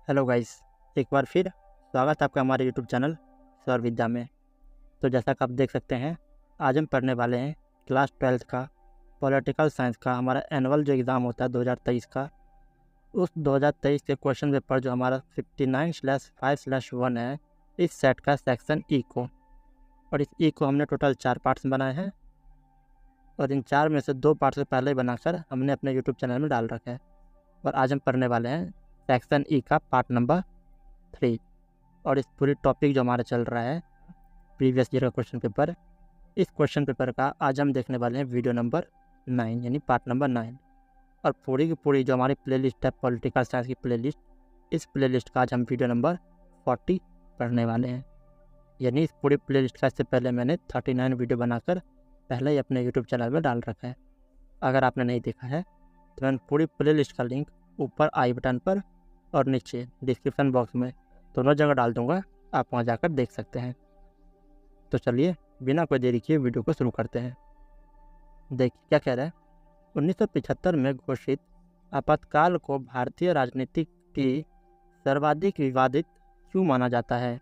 Hello guys, एक बार फिर स्वागत है आपका हमारे यूट्यूब चैनल स्वर विद्या में। तो जैसा कि आप देख सकते हैं, आज हम पढ़ने वाले हैं क्लास 12th का पॉलिटिकल साइंस का हमारा एनुअल जो एग्ज़ाम होता है 2023 का। उस 2023 के क्वेश्चन पेपर जो हमारा 59/5/1 है, इस सेट का सेक्शन ई को। और इस ई को हमने टोटल 4 पार्ट्स में बनाए हैं और इन 4 में से 2 पार्ट्स पहले ही बनाकर हमने अपने यूट्यूब चैनल में डाल रखा है। और आज हम पढ़ने वाले हैं सेक्शन ई का पार्ट नंबर 3। और इस पूरी टॉपिक जो हमारा चल रहा है प्रीवियस ईयर का क्वेश्चन पेपर, इस क्वेश्चन पेपर का आज हम देखने वाले हैं वीडियो नंबर 9 यानी पार्ट नंबर 9। और पूरी की पूरी जो हमारी प्लेलिस्ट है पॉलिटिकल साइंस की प्लेलिस्ट, इस प्लेलिस्ट का आज हम वीडियो नंबर 40 पढ़ने वाले हैं। यानी इस पूरी प्लेलिस्ट का इससे पहले मैंने 39 वीडियो बनाकर पहले ही अपने यूट्यूब चैनल में डाल रखा है। अगर आपने नहीं देखा है तो मैं पूरी प्लेलिस्ट का लिंक ऊपर आई बटन पर और नीचे डिस्क्रिप्शन बॉक्स में दोनों जगह डाल दूंगा, आप वहां जाकर देख सकते हैं। तो चलिए बिना कोई देरी किए वीडियो को शुरू करते हैं। देखिए क्या कह रहा है। 1975 में घोषित आपातकाल को भारतीय राजनीति की सर्वाधिक विवादित क्यों माना जाता है?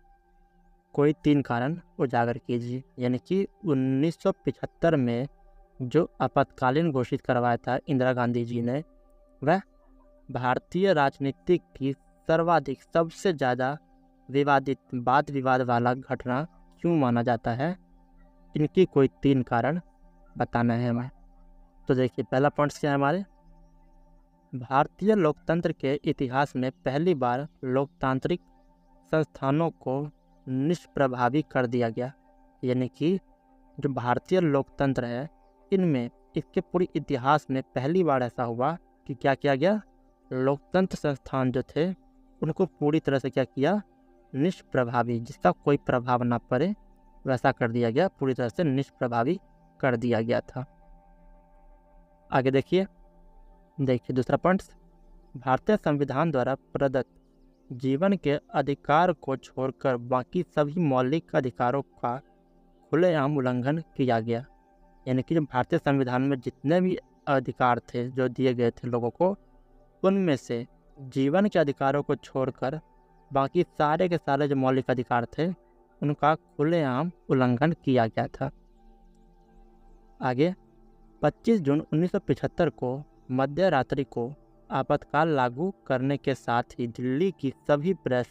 कोई 3 कारण उजागर कीजिए। यानी कि 1975 में जो आपातकालीन घोषित करवाया था इंदिरा गांधी जी ने, वह भारतीय राजनीति की सर्वाधिक सबसे ज़्यादा विवादित वाद विवाद वाला घटना क्यों माना जाता है? इनकी कोई 3 कारण बताना है हमें। तो देखिए पहला पॉइंट क्या है हमारे, भारतीय लोकतंत्र के इतिहास में पहली बार लोकतांत्रिक संस्थानों को निष्प्रभावी कर दिया गया। यानी कि जो भारतीय लोकतंत्र है, इनमें इसके पूरे इतिहास में पहली बार ऐसा हुआ कि क्या किया गया, लोकतंत्र संस्थान जो थे उनको पूरी तरह से क्या किया, निष्प्रभावी, जिसका कोई प्रभाव ना पड़े वैसा कर दिया गया, पूरी तरह से निष्प्रभावी कर दिया गया था। आगे देखिए दूसरा पॉइंट, भारतीय संविधान द्वारा प्रदत्त जीवन के अधिकार को छोड़कर बाकी सभी मौलिक अधिकारों का खुलेआम उल्लंघन किया गया। यानी कि जो भारतीय संविधान में जितने भी अधिकार थे जो दिए गए थे लोगों को, उनमें से जीवन के अधिकारों को छोड़कर बाकी सारे के सारे जो मौलिक अधिकार थे उनका खुलेआम उल्लंघन किया गया था। आगे 25 जून 1975 को मध्य रात्रि को आपातकाल लागू करने के साथ ही दिल्ली की सभी प्रेस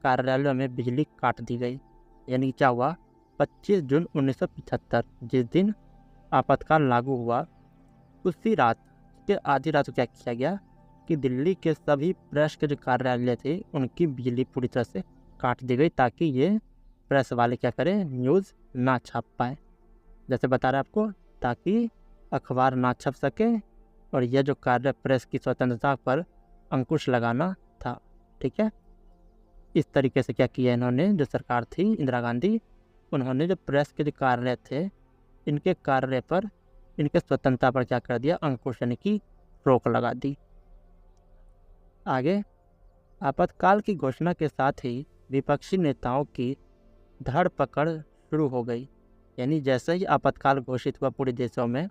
कार्यालयों में बिजली काट दी गई। यानी क्या हुआ, 25 जून 1975 जिस दिन आपातकाल लागू हुआ, उसी रात के आधी रात को क्या किया गया कि दिल्ली के सभी प्रेस के जो कार्यालय थे उनकी बिजली पूरी तरह से काट दी गई, ताकि ये प्रेस वाले क्या करें, न्यूज़ ना छाप पाए। जैसे बता रहे आपको, ताकि अखबार ना छप सके और यह जो कार्य प्रेस की स्वतंत्रता पर अंकुश लगाना था। ठीक है, इस तरीके से क्या किया इन्होंने, जो सरकार थी इंदिरा गांधी, उन्होंने जो प्रेस के जो कार्य थे इनके कार्य पर, इनके स्वतंत्रता पर क्या कर दिया, अंकुश यानी कि रोक लगा दी। आगे आपातकाल की घोषणा के साथ ही विपक्षी नेताओं की धरपकड़ शुरू हो गई। यानी जैसे ही आपातकाल घोषित हुआ पूरे देशों में,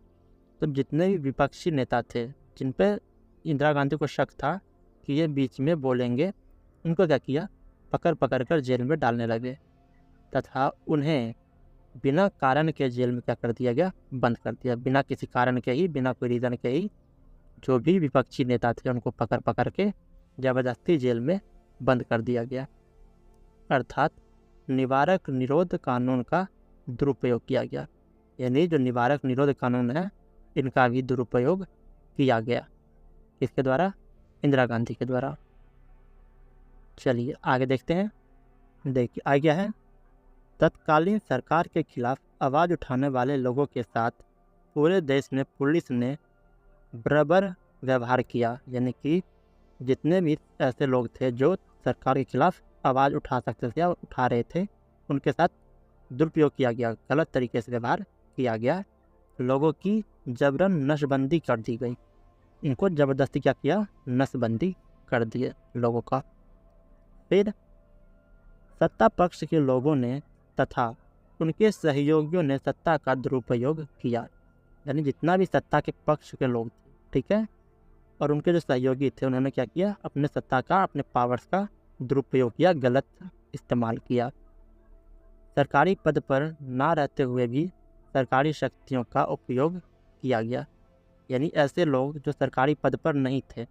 तो जितने भी विपक्षी नेता थे जिन पे इंदिरा गांधी को शक था कि ये बीच में बोलेंगे, उनको क्या किया, पकड़ कर जेल में डालने लगे तथा उन्हें बिना कारण के जेल में क्या कर दिया गया, बंद कर दिया। बिना किसी कारण के ही, बिना कोई रीज़न के ही जो भी विपक्षी नेता थे उनको पकड़ के ज़बरदस्ती जेल में बंद कर दिया गया। अर्थात निवारक निरोध कानून का दुरुपयोग किया गया। यानी जो निवारक निरोध कानून है इनका भी दुरुपयोग किया गया। किसके द्वारा, इंदिरा गांधी के द्वारा। चलिए आगे देखते हैं। देखिए आगे है, तत्कालीन सरकार के खिलाफ आवाज़ उठाने वाले लोगों के साथ पूरे देश में पुलिस ने बराबर व्यवहार किया। यानी कि जितने भी ऐसे लोग थे जो सरकार के खिलाफ आवाज़ उठा सकते थे या उठा रहे थे, उनके साथ दुरुपयोग किया गया, गलत तरीके से व्यवहार किया गया। लोगों की जबरन नसबंदी कर दी गई, इनको ज़बरदस्ती क्या किया, नसबंदी कर दिए लोगों का। फिर सत्ता पक्ष के लोगों ने तथा उनके सहयोगियों ने सत्ता का दुरुपयोग किया। यानी जितना भी सत्ता के पक्ष के लोग थे, ठीक है, और उनके जो सहयोगी थे उन्होंने क्या किया, अपने सत्ता का, अपने पावर्स का दुरुपयोग किया, गलत इस्तेमाल किया। सरकारी पद पर ना रहते हुए भी सरकारी शक्तियों का उपयोग किया गया, यानी ऐसे लोग जो सरकारी पद पर नहीं थे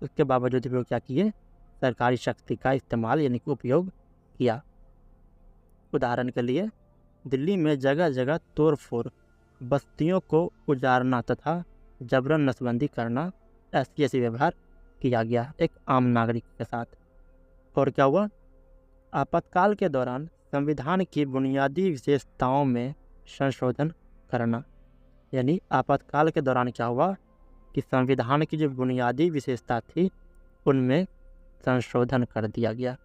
उसके बावजूद भी वो क्या किए, सरकारी शक्ति का इस्तेमाल यानी कि उपयोग किया। उदाहरण के लिए दिल्ली में जगह जगह तोड़फोड़, बस्तियों को उजाड़ना तथा जबरन नसबंदी करना, ऐसी व्यवहार किया गया एक आम नागरिक के साथ। और क्या हुआ, आपातकाल के दौरान संविधान की बुनियादी विशेषताओं में संशोधन करना, यानी आपातकाल के दौरान क्या हुआ कि संविधान की जो बुनियादी विशेषता थी उनमें संशोधन कर दिया गया।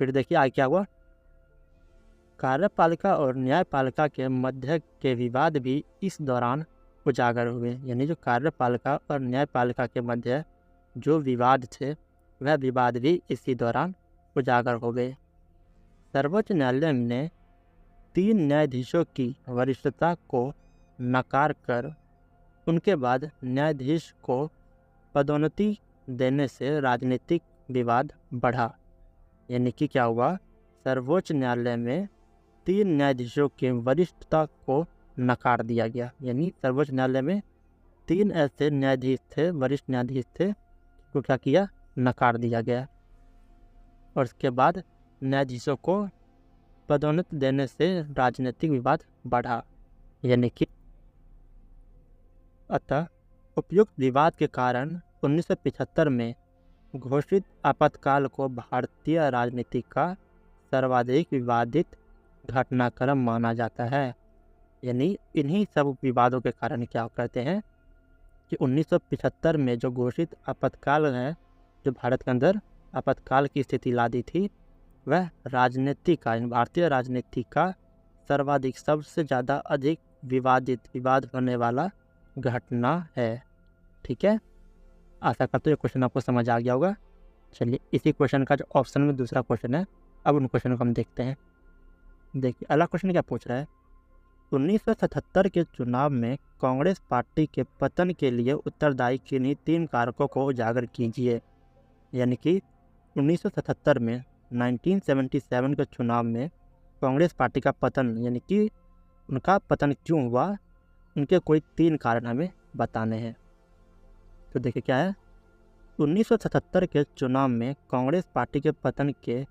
फिर देखिए आगे क्या हुआ, कार्यपालिका और न्यायपालिका के मध्य के विवाद भी इस दौरान उजागर हुए, यानी जो कार्यपालिका और न्यायपालिका के मध्य जो विवाद थे वह विवाद भी इसी दौरान उजागर हो गए। सर्वोच्च न्यायालय ने 3 न्यायाधीशों की वरिष्ठता को नकार कर उनके बाद न्यायाधीश को पदोन्नति देने से राजनीतिक विवाद बढ़ा, यानी कि क्या हुआ, सर्वोच्च न्यायालय में 3 न्यायाधीशों की वरिष्ठता को नकार दिया गया, यानी सर्वोच्च न्यायालय में 3 ऐसे न्यायाधीश थे, वरिष्ठ न्यायाधीश थे, को क्या किया, नकार दिया गया। और उसके बाद न्यायाधीशों को पदोन्नति देने से राजनीतिक विवाद बढ़ा, यानी कि अतः उपयुक्त विवाद के कारण 1975 में घोषित आपातकाल को भारतीय राजनीति का सर्वाधिक विवादित घटनाक्रम माना जाता है। यानी इन्हीं सब विवादों के कारण क्या कहते हैं कि 1975 में जो घोषित आपातकाल है, जो भारत के अंदर आपातकाल की स्थिति ला दी थी, वह राजनीति का, भारतीय राजनीति का सर्वाधिक, सबसे ज़्यादा अधिक विवाद होने वाला घटना है। ठीक है, आशा करते हैं क्वेश्चन आपको समझ आ गया होगा। चलिए इसी क्वेश्चन का जो ऑप्शन में दूसरा क्वेश्चन है, अब उन क्वेश्चन को हम देखते हैं। देखिए अगला क्वेश्चन क्या पूछ रहा है, 1977 के चुनाव में कांग्रेस पार्टी के पतन के लिए उत्तरदायी किन्हीं 3 कारकों को उजागर कीजिए। यानी कि 1977 में 1977 के चुनाव में कांग्रेस पार्टी का पतन, यानी कि उनका पतन क्यों हुआ, उनके कोई 3 कारण हमें बताने हैं। तो देखिए क्या है, 1977 के चुनाव में कांग्रेस पार्टी के पतन के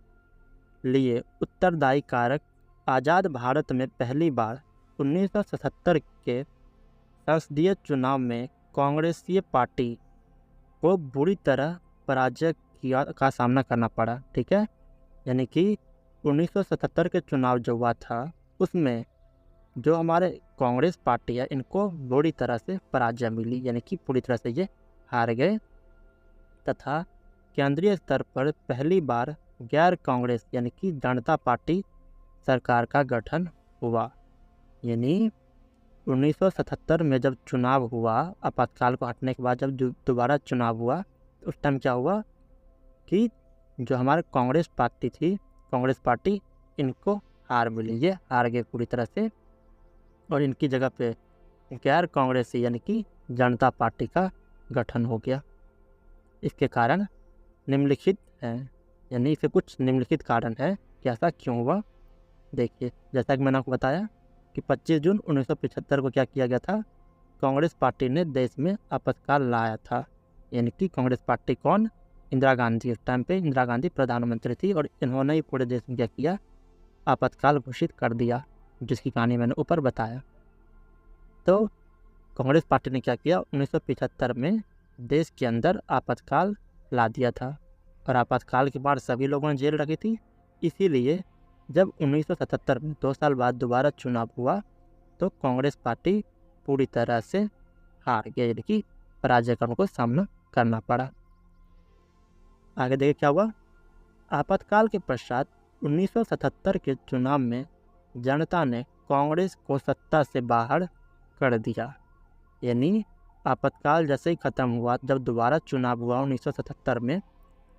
लिए उत्तरदायी कारक, आज़ाद भारत में पहली बार 1977 के संसदीय चुनाव में कांग्रेसी पार्टी को बुरी तरह पराजय का सामना करना पड़ा। ठीक है, यानी कि 1977 के चुनाव जो हुआ था उसमें जो हमारे कांग्रेस पार्टी है, इनको बुरी तरह से पराजय मिली, यानी कि पूरी तरह से ये हार गए। तथा केंद्रीय स्तर पर पहली बार गैर कांग्रेस यानी कि जनता पार्टी सरकार का गठन हुआ। यानी 1977 में जब चुनाव हुआ, आपातकाल को हटने के बाद जब दोबारा चुनाव हुआ, तो उस टाइम क्या हुआ कि जो हमारे कांग्रेस पार्टी थी, कांग्रेस पार्टी, इनको हार मिली, ये हार गए पूरी तरह से, और इनकी जगह पे गैर कांग्रेसी यानी कि जनता पार्टी का गठन हो गया। इसके कारण निम्नलिखित हैं, यानी इसके कुछ निम्नलिखित कारण है कि ऐसा क्यों हुआ। देखिए जैसा कि मैंने आपको बताया कि 25 जून 1975 को क्या किया गया था, कांग्रेस पार्टी ने देश में आपातकाल लाया था। यानी कि कांग्रेस पार्टी कौन, इंदिरा गांधी, उस टाइम पे इंदिरा गांधी प्रधानमंत्री थी और इन्होंने ही पूरे देश में क्या किया, आपातकाल घोषित कर दिया, जिसकी कहानी मैंने ऊपर बताया। तो कांग्रेस पार्टी ने क्या किया, 1975 में देश के अंदर आपातकाल ला दिया था, और आपातकाल के बाद सभी लोगों ने जेल रखी थी। इसीलिए जब 1977 में 2 साल बाद दोबारा चुनाव हुआ तो कांग्रेस पार्टी पूरी तरह से हार गई, यानी कि पराजय का उनको सामना करना पड़ा। आगे देखिए क्या हुआ, आपातकाल के पश्चात 1977 के चुनाव में जनता ने कांग्रेस को सत्ता से बाहर कर दिया। यानी आपातकाल जैसे ही ख़त्म हुआ, जब दोबारा चुनाव हुआ 1977 में,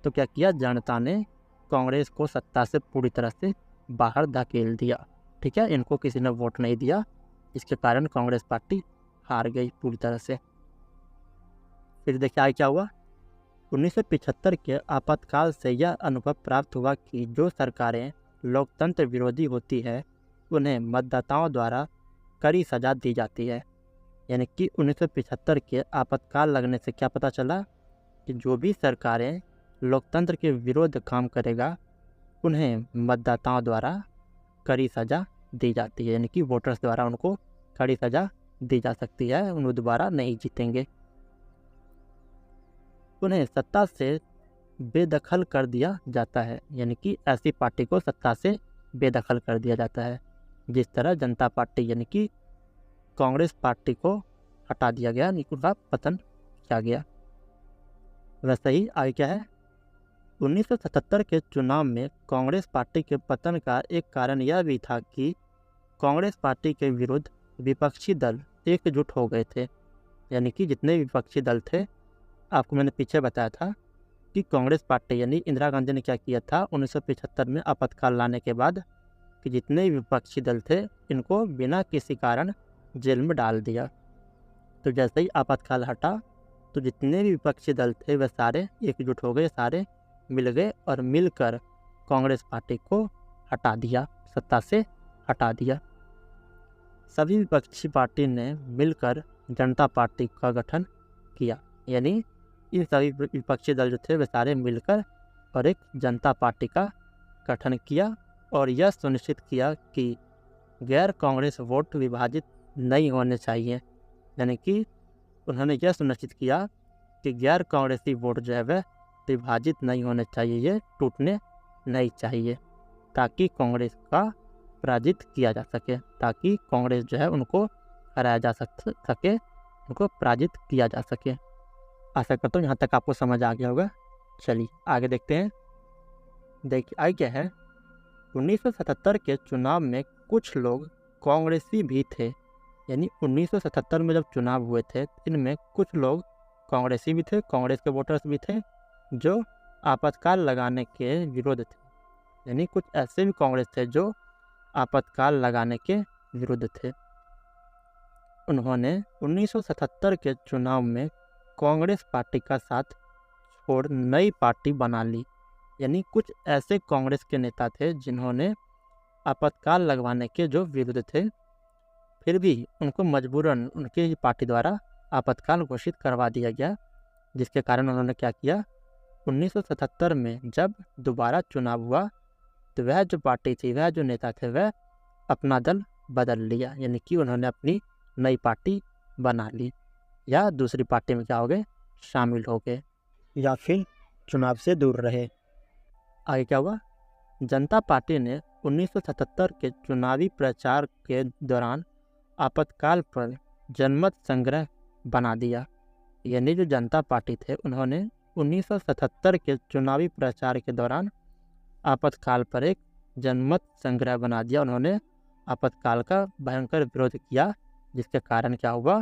तो क्या किया, जनता ने कांग्रेस को सत्ता से पूरी तरह से बाहर धकेल दिया। ठीक है, इनको किसी ने वोट नहीं दिया, इसके कारण कांग्रेस पार्टी हार गई पूरी तरह से। फिर देखिए आगे क्या हुआ, 1975 के आपातकाल से यह अनुभव प्राप्त हुआ कि जो सरकारें लोकतंत्र विरोधी होती है उन्हें मतदाताओं द्वारा कड़ी सजा दी जाती है। यानी कि 1975 के आपातकाल लगने से क्या पता चला कि जो भी सरकारें लोकतंत्र के विरोध काम करेगा उन्हें मतदाताओं द्वारा कड़ी सजा दी जाती है। यानी कि वोटर्स द्वारा उनको कड़ी सजा दी जा सकती है, उन्हें दोबारा नहीं जीतेंगे। उन्हें सत्ता से बेदखल कर दिया जाता है। यानी कि ऐसी पार्टी को सत्ता से बेदखल कर दिया जाता है जिस तरह जनता पार्टी यानी कि कांग्रेस पार्टी को हटा दिया गया, उनका पतन किया गया। वैसे ही आगे क्या है, 1977 के चुनाव में कांग्रेस पार्टी के पतन का एक कारण यह भी था कि कांग्रेस पार्टी के विरुद्ध विपक्षी दल एकजुट हो गए थे। यानी कि जितने विपक्षी दल थे, आपको मैंने पीछे बताया था कि कांग्रेस पार्टी यानी इंदिरा गांधी ने क्या किया था 1975 में आपातकाल लाने के बाद कि जितने विपक्षी दल थे इनको बिना किसी कारण जेल में डाल दिया। तो जैसे ही आपातकाल हटा तो जितने भी विपक्षी दल थे वे सारे एकजुट हो गए, सारे मिल गए और मिलकर कांग्रेस पार्टी को हटा दिया, सत्ता से हटा दिया। सभी विपक्षी पार्टी ने मिलकर जनता पार्टी का गठन किया। यानी इन सभी विपक्षी दल जो थे वे सारे मिलकर और एक जनता पार्टी का गठन किया और यह सुनिश्चित किया कि गैर कांग्रेस वोट विभाजित नहीं होने चाहिए। यानी कि उन्होंने यह सुनिश्चित किया कि गैर कांग्रेसी वोट जो है वह विभाजित नहीं होने चाहिए, ये टूटने नहीं चाहिए, ताकि कांग्रेस का पराजित किया जा सके, ताकि कांग्रेस जो है उनको हराया जा सके, उनको पराजित किया जा सके। आशा करता हूँ यहाँ तक आपको समझ आ गया होगा। चलिए आगे देखते हैं। देखिए आगे क्या है, 1977 के चुनाव में कुछ लोग कांग्रेसी भी थे। यानी 1977 में जब चुनाव हुए थे इनमें कुछ लोग कांग्रेसी भी थे, कांग्रेस के वोटर्स भी थे जो आपातकाल लगाने के विरोध थे। यानी कुछ ऐसे भी कांग्रेस थे जो आपातकाल लगाने के विरुद्ध थे। उन्होंने 1977 के चुनाव में कांग्रेस पार्टी का साथ छोड़ नई पार्टी बना ली। यानी कुछ ऐसे कांग्रेस के नेता थे जिन्होंने आपातकाल लगवाने के जो विरुद्ध थे, फिर भी उनको मजबूरन उनकी पार्टी द्वारा आपातकाल घोषित करवा दिया गया, जिसके कारण उन्होंने क्या किया, 1977 में जब दोबारा चुनाव हुआ तो वह जो पार्टी थी, वह जो नेता थे, वह अपना दल बदल लिया। यानी कि उन्होंने अपनी नई पार्टी बना ली या दूसरी पार्टी में क्या हो गए, शामिल हो गए या फिर चुनाव से दूर रहे। आगे क्या हुआ, जनता पार्टी ने 1977 के चुनावी प्रचार के दौरान आपातकाल पर जनमत संग्रह बना दिया। यानी जो जनता पार्टी थे उन्होंने 1977 के चुनावी प्रचार के दौरान आपातकाल पर एक जनमत संग्रह बना दिया। उन्होंने आपातकाल का भयंकर विरोध किया, जिसके कारण क्या हुआ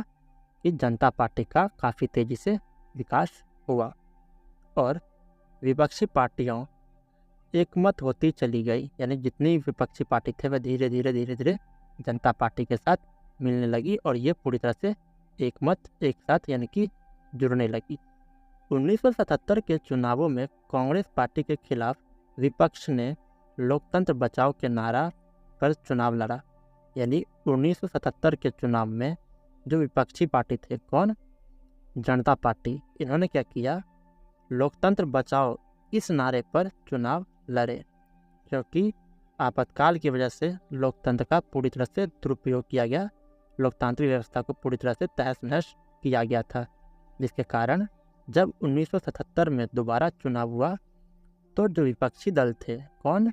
कि जनता पार्टी का काफ़ी तेज़ी से विकास हुआ और विपक्षी पार्टियां एकमत होती चली गई। यानी जितनी विपक्षी पार्टी थे वह धीरे धीरे जनता पार्टी के साथ मिलने लगी और ये पूरी तरह से एक साथ यानी कि जुड़ने लगी। 1977 के चुनावों में कांग्रेस पार्टी के खिलाफ विपक्ष ने लोकतंत्र बचाओ के नारा पर चुनाव लड़ा। यानी 1977 के चुनाव में जो विपक्षी पार्टी थे, कौन, जनता पार्टी, इन्होंने क्या किया, लोकतंत्र बचाओ इस नारे पर चुनाव लड़े, क्योंकि आपातकाल की वजह से लोकतंत्र का पूरी तरह से दुरुपयोग किया गया, लोकतांत्रिक व्यवस्था को पूरी तरह से तहस नहस किया गया था। जिसके कारण जब 1977 में दोबारा चुनाव हुआ तो जो विपक्षी दल थे, कौन,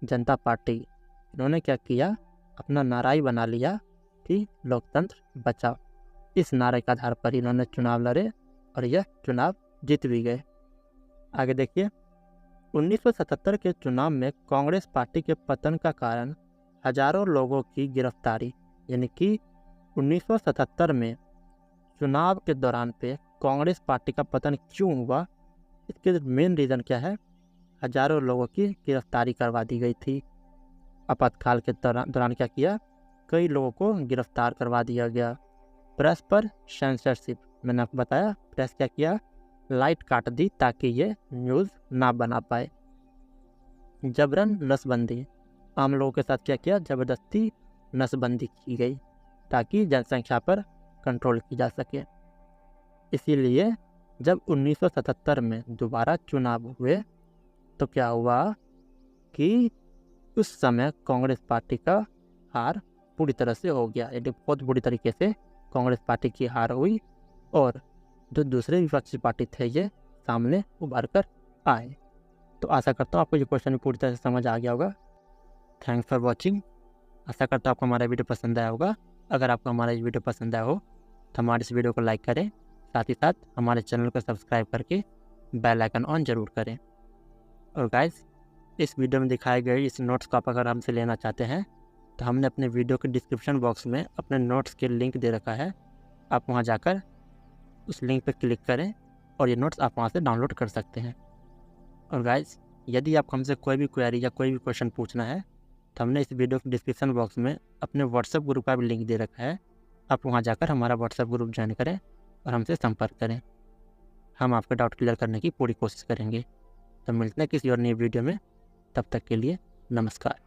जनता पार्टी, इन्होंने क्या किया, अपना नारा ही बना लिया कि लोकतंत्र बचाओ। इस नारे के आधार पर इन्होंने चुनाव लड़े और यह चुनाव जीत भी गए। आगे देखिए, 1977 के चुनाव में कांग्रेस पार्टी के पतन का कारण हजारों लोगों की गिरफ्तारी। यानी कि 1977 में चुनाव के दौरान पे कांग्रेस पार्टी का पतन क्यों हुआ, इसके मेन रीज़न क्या है, हजारों लोगों की गिरफ्तारी करवा दी गई थी। आपातकाल के दौरान क्या किया, कई लोगों को गिरफ्तार करवा दिया गया। प्रेस पर सेंसरशिप, मैंने आपको बताया प्रेस क्या किया, लाइट काट दी ताकि ये न्यूज़ ना बना पाए। जबरन नसबंदी, आम लोगों के साथ क्या किया, ज़बरदस्ती नसबंदी की गई ताकि जनसंख्या पर कंट्रोल की जा सके। इसीलिए जब 1977 में दोबारा चुनाव हुए तो क्या हुआ कि उस समय कांग्रेस पार्टी का हार पूरी तरह से हो गया, यानी बहुत बुरी तरीके से कांग्रेस पार्टी की हार हुई और जो दूसरे विपक्षी पार्टी थे ये सामने उभर कर आए। तो आशा करता हूँ आपको ये क्वेश्चन पूरी तरह से समझ आ गया होगा। Thanks for watching. आशा करता हूँ आपको हमारा वीडियो पसंद आया होगा। अगर आपको हमारा ये वीडियो पसंद आया हो तो हमारे इस वीडियो को लाइक करें, साथ ही साथ हमारे चैनल को सब्सक्राइब करके बेल आइकन ऑन ज़रूर करें। और गाइस, इस वीडियो में दिखाए गए इस नोट्स को आप अगर हमसे लेना चाहते हैं तो हमने अपने वीडियो के डिस्क्रिप्शन बॉक्स में अपने नोट्स के लिंक दे रखा है। आप वहां जाकर उस लिंक पर क्लिक करें और ये नोट्स आप वहां से डाउनलोड कर सकते हैं। और गाइस, यदि आप हमसे कोई भी क्वेरी या कोई भी क्वेश्चन पूछना है तो हमने इस वीडियो के डिस्क्रिप्शन बॉक्स में अपने व्हाट्सएप ग्रुप का भी लिंक दे रखा है। आप वहां जाकर हमारा व्हाट्सएप ग्रुप ज्वाइन करें और हमसे संपर्क करें। हम आपका डाउट क्लियर करने की पूरी कोशिश करेंगे। तो मिलते हैं किसी और नई वीडियो में, तब तक के लिए नमस्कार।